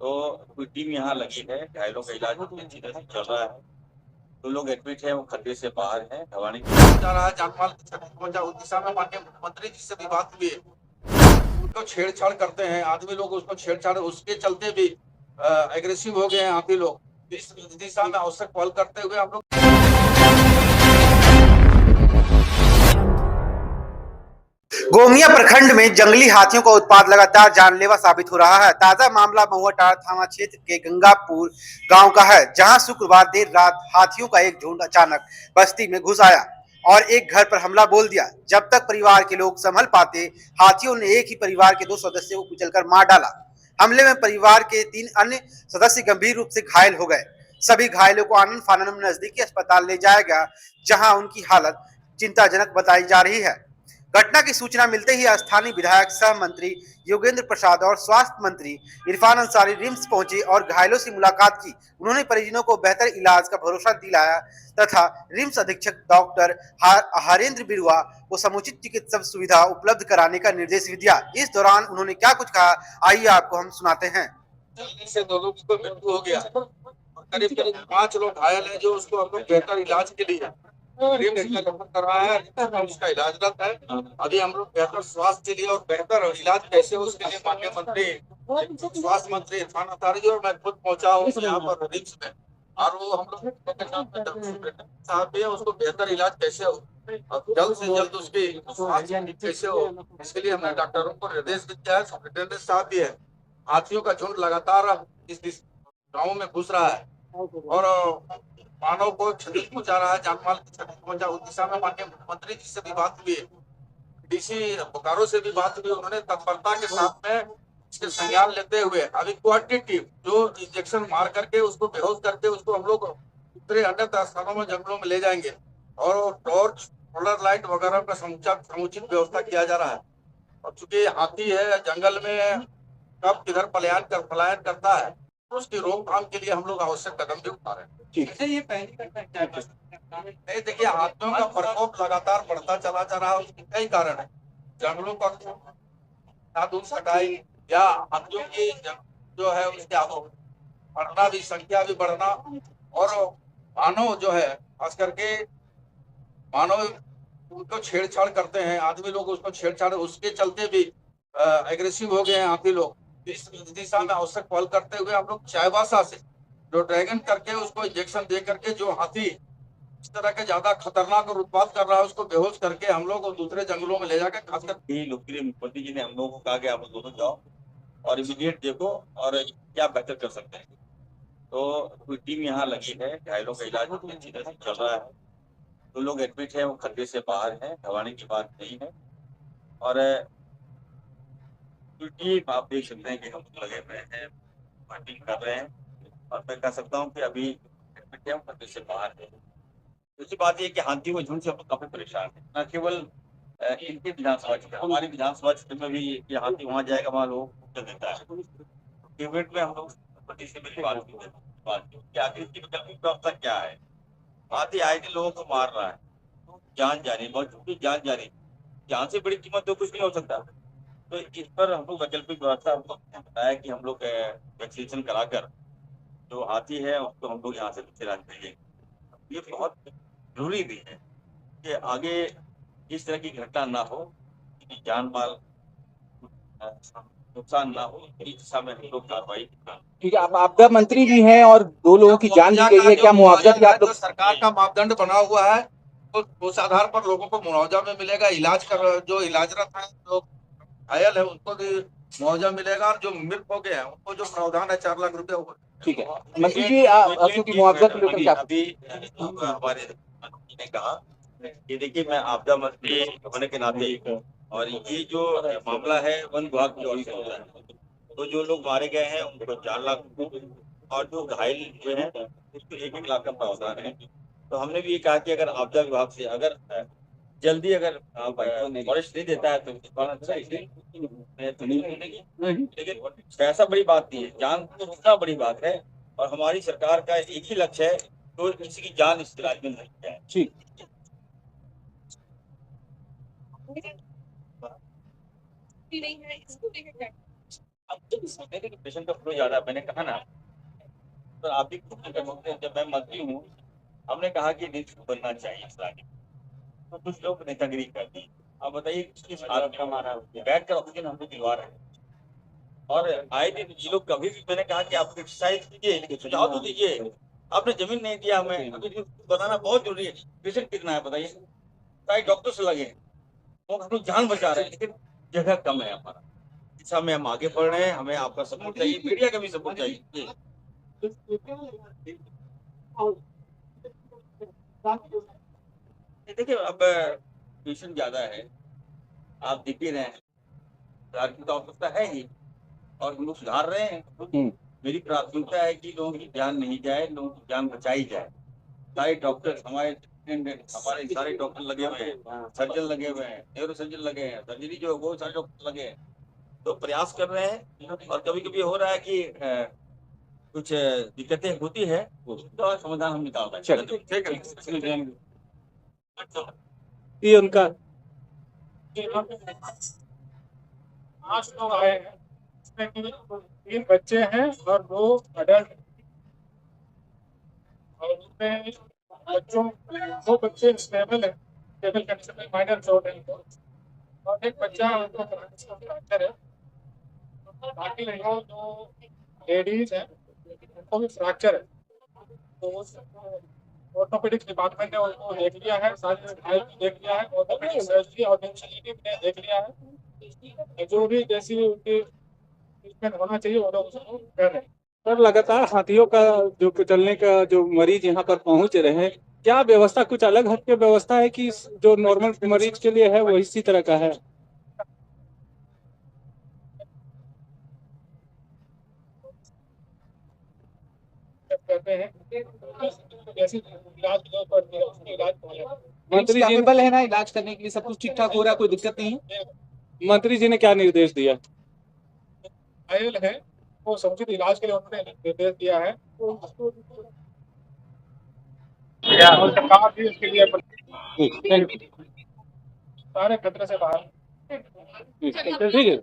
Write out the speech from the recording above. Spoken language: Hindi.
तो कोई टीम यहाँ लगी है, घायलों का इलाज अच्छी तरह से चल रहा है। तो लोग एडमिट है, वो खतरे से बाहर है। भवानी जा रहा है, जानमाल की क्षति पहुंचा, उस दिशा में माननीय मुख्यमंत्री जी से भी बात हुई है। उनको छेड़छाड़ करते हैं आदमी लोग, उसको छेड़छाड़, उसके चलते भी एग्रेसिव हो गए हैं आदमी लोग। इस दिशा में आवश्यक पहल करते हुए हम लोग गोमिया प्रखंड में जंगली हाथियों का उत्पात लगातार जानलेवा साबित हो रहा है। ताजा मामला महुआटांड़ थाना क्षेत्र के गंगापुर गांव का है, जहां शुक्रवार देर रात हाथियों का एक झुंड अचानक बस्ती में घुस आया और एक घर पर हमला बोल दिया। जब तक परिवार के लोग संभल पाते, हाथियों ने एक ही परिवार के 2 सदस्यों को कुचलकर मार डाला। हमले में परिवार के 3 अन्य सदस्य गंभीर रूप से घायल हो गए। सभी घायलों को आनंद फानन में नजदीकी अस्पताल ले जाया गया, जहां उनकी हालत चिंताजनक बताई जा रही है। घटना की सूचना मिलते ही स्थानीय विधायक सह मंत्री योगेंद्र प्रसाद और स्वास्थ्य मंत्री इरफान अंसारी रिम्स पहुंचे और घायलों से मुलाकात की। उन्होंने परिजनों को बेहतर इलाज का भरोसा दिलाया तथा रिम्स अधीक्षक डॉक्टर हरेंद्र बिरुआ को समुचित चिकित्सा सुविधा उपलब्ध कराने का निर्देश भी दिया। इस दौरान उन्होंने क्या कुछ कहा, आइए आपको हम सुनाते हैं। से 2 लोग को मृत्यु हो गया, करीब 5 लोग घायल है, जो उसको हम लोग बेहतर इलाज के लिए रिम्स में रेफर करवाया है, उसका इलाजरत है। अभी हम लोग बेहतर स्वास्थ्य के लिए और बेहतर इलाज कैसे हो उसके लिए माननीय मंत्री स्वास्थ्य मंत्री इरफान अंसारी और मैं खुद पहुंचा हूँ यहाँ पर रिम्स में, और वो हम लोग साहब भी है, उसको बेहतर इलाज कैसे हो और जल्द से जल्द उसकी स्वास्थ्य कैसे हो, इसके लिए हमने डॉक्टरों को निर्देश भी दिया है। सुप्रिंटेंडेंट साहब भी है। हाथियों का झुंड लगातार इस गाँव में घुस रहा है और मानव को क्षति पहुंचा रहा है, जानमाल की क्षति पहुंचा, उस दिशा में माननीय मुख्यमंत्री जी से भी बात हुई है, डीसी बोकारो से भी बात हुई। उन्होंने तत्परता के साथ में इसके संज्ञान लेते हुए अभी क्वांटिटी जो इंजेक्शन मार करके उसको बेहोश करके उसको हम लोग दूसरे अन्य स्थानों में जंगलों में ले जाएंगे और टॉर्च सोलर लाइट वगैरह का समुचित व्यवस्था किया जा रहा है। और चूंकि हाथी है, जंगल में कब किधर पलायन करता है, उसकी रोकथाम के लिए हम लोग आवश्यक कदम भी उठा रहे हैं। ये पहली घटना क्या नहीं, देखिए हाथियों का प्रकोप लगातार बढ़ता चला जा रहा है, उसके कई कारण है। जंगलों का साधु सगाई या हाथियों की जो है उसके बढ़ना भी, संख्या भी बढ़ना, और मानव जो है खास करके मानव उनको छेड़छाड़ करते हैं आदमी लोग, उसको छेड़छाड़, उसके चलते भी एग्रेसिव हो गए हैं आदमी लोग। इस दिशा में आवश्यक पहल करते हुए हम लोग चाईबासा से जो ड्रैगन करके उसको इंजेक्शन दे करके जो हाथी इस तरह के ज्यादा खतरनाक और उत्पात कर रहा है उसको बेहोश करके हम लोग दूसरे जंगलों में ले जाकर खासकर मुख्यमंत्री जी ने हम लोगों को कहा कि आप दोनों जाओ और इमीडिएट देखो और क्या बेहतर कर सकते हैं। तो कोई टीम यहाँ लगी है, घायलों का इलाज अच्छी तरह से चल रहा है। तो लोग एडमिट है, वो खतरे से बाहर है, घबराने की बात नहीं है। और टीम आप देख सकते हैं कि हम लगे हुए हैं, पार्टी कर रहे हैं, और मैं कह सकता हूँ कि अभी एडमिट है, वो खतरे से बाहर है। दूसरी बात यह कि हाथी को झुंड से हम लोग काफी परेशान है, न केवल इनके विधानसभा क्षेत्र, हमारी विधानसभा क्षेत्र में भी ये हाथी वहां जाएगा, वहां लोगों को चल देता है। पेमेंट में हम लोग से बात की आखिर इसकी वैकल्पिक व्यवस्था क्या है। हाथी आए दिन लोगों को मार रहा है, जान जानी, बच्चों की जान जानी, जान से बड़ी कीमत तो कुछ नहीं हो सकता। तो इस पर हम लोग वैकल्पिक व्यवस्था हमको बताया कि हम लोग वैक्सीनेशन कराकर जो हाथी है उसको हम लोग यहाँ से दूसरे राज्य भेजेंगे। ये बहुत जरूरी भी है कि आगे इस तरह की घटना ना हो, जान माल नुकसान ना हो, इस दिशा में हम लोग कार्रवाई। ठीक है, आप आपदा मंत्री भी हैं और 2 लोगों की जान ली गई है, क्या मुआवजा भी आप लोग? सरकार का मापदंड बना हुआ है, तो उस आधार पर लोगों को मुआवजा में मिलेगा। इलाज कर जो इलाजरत है, जो घायल है उनको भी मुआवजा मिलेगा, और जो मृत हो गए हैं उनको जो प्रावधान है 4 लाख रुपए होगा। ठीक है मंत्री जी, क्योंकि मुआवजा को लेकर क्या अभी हमारे मंत्री ने कहा कि देखिए मैं आपदा मंत्री होने के नाते और ये जो मामला है वन विभाग की ओर से हो रहा है, तो जो लोग मारे गए हैं उनको 4 लाख और जो घायल हुए हैं उसको 1-1 लाख का प्रावधान है। तो हमने भी ये कहा कि अगर आपदा विभाग से अगर जल्दी अगर फॉरेस्ट नहीं देता है तो लेकिन पैसा बड़ी बात नहीं है, जान तो रुकना बड़ी बात है, और हमारी सरकार का एक ही लक्ष्य है, तो किसी की जान इस राज्य में नहीं जाए। ठीक अब जब देखिए कि पेशेंट का फ्लो ज्यादा है, मैंने कहा ना, तो आप भी खुद कर सकते हैं, जब मैं मंत्री हूँ हमने कहा कि नीति बनना चाहिए इस राज्य में, तो कुछ लोग नेतागिरी कर दी। अब बताइए किस हालत में हमारा बैठ कर ऑक्सीजन हमको दिलवा रहे हैं, और आए दिन ये लोग कभी भी, मैंने कहा कि आप क्रिटिसाइज कीजिए लेकिन सुझाव तो दीजिए। आपने जमीन नहीं दिया हमें, अभी बनाना बहुत जरूरी है। पेशेंट कितना है बताइए, सारे डॉक्टर से लगे, वो हम लोग जान बचा रहे हैं, लेकिन जगह कम है हमारा। इस समय हम आगे बढ़ रहे हैं, हमें आपका सपोर्ट चाहिए, मीडिया का भी सपोर्ट चाहिए जी। देखिए अब पेशेंट ज्यादा है, आप देख ही रहे हैं, सुधार की तो आवश्यकता है ही, और हम लोग सुधार रहे हैं। मेरी प्राथमिकता है कि लोगों की जान नहीं जाए, लोगों की जान बचाई जाए। सारे डॉक्टर हमारे सारे डॉक्टर लगे हुए हैं, सर्जन लगे हुए हैं, न्यूरो सर्जन लगे हैं, सर्जरी जो है वो सारे डॉक्टर लगे हैं, तो प्रयास कर रहे हैं। और कभी कभी हो रहा है कि कुछ दिक्कतें होती है, उसका समाधान हम निकाल रहे हैं। ठीक है। ये उनका 5 लोग आए हैं, इसमें कि 3 बच्चे हैं और 2 अडल्ट हैं। और उसमें बच्चों 2 बच्चे स्टेबल है, स्टेबल कंडीशन में, माइनर चोट है इनको, और एक बच्चा उनको फ्रैक्चर है। बाकी लोग जो लेडीज है उनको भी फ्रैक्चर है, तो ऑर्थोपेडिक्स डिपार्टमेंट ने उनको देख लिया है, सारे घायल भी देख लिया है, ऑर्थोपेडिक सर्जरी और डेंटलिटी ने देख लिया है। जो भी जैसी उनकी ट्रीटमेंट होना चाहिए वो लोग उसको कर रहे हैं। सर लगातार हाथियों का जो कुचलने का जो मरीज यहाँ पर पहुंच रहे हैं, क्या व्यवस्था कुछ अलग हटके व्यवस्था है कि जो नॉर्मल मरीज के लिए है वो इसी तरह का है? करते हैं जैसे इलाज जो करते हैं उसके इलाज हो जाए। मंत्री जी कैपेबल है ना इलाज करने के लिए, सब कुछ ठीक ठाक हो रहा है, कोई दिक्कत नहीं है? मंत्री जी ने क्या निर्देश दिया? घायल है वो समुचित इलाज के लिए उन्होंने निर्देश दिया है, और सरकार भी इसके लिए थैंक यू। सारे खतरे से बाहर ठीक है।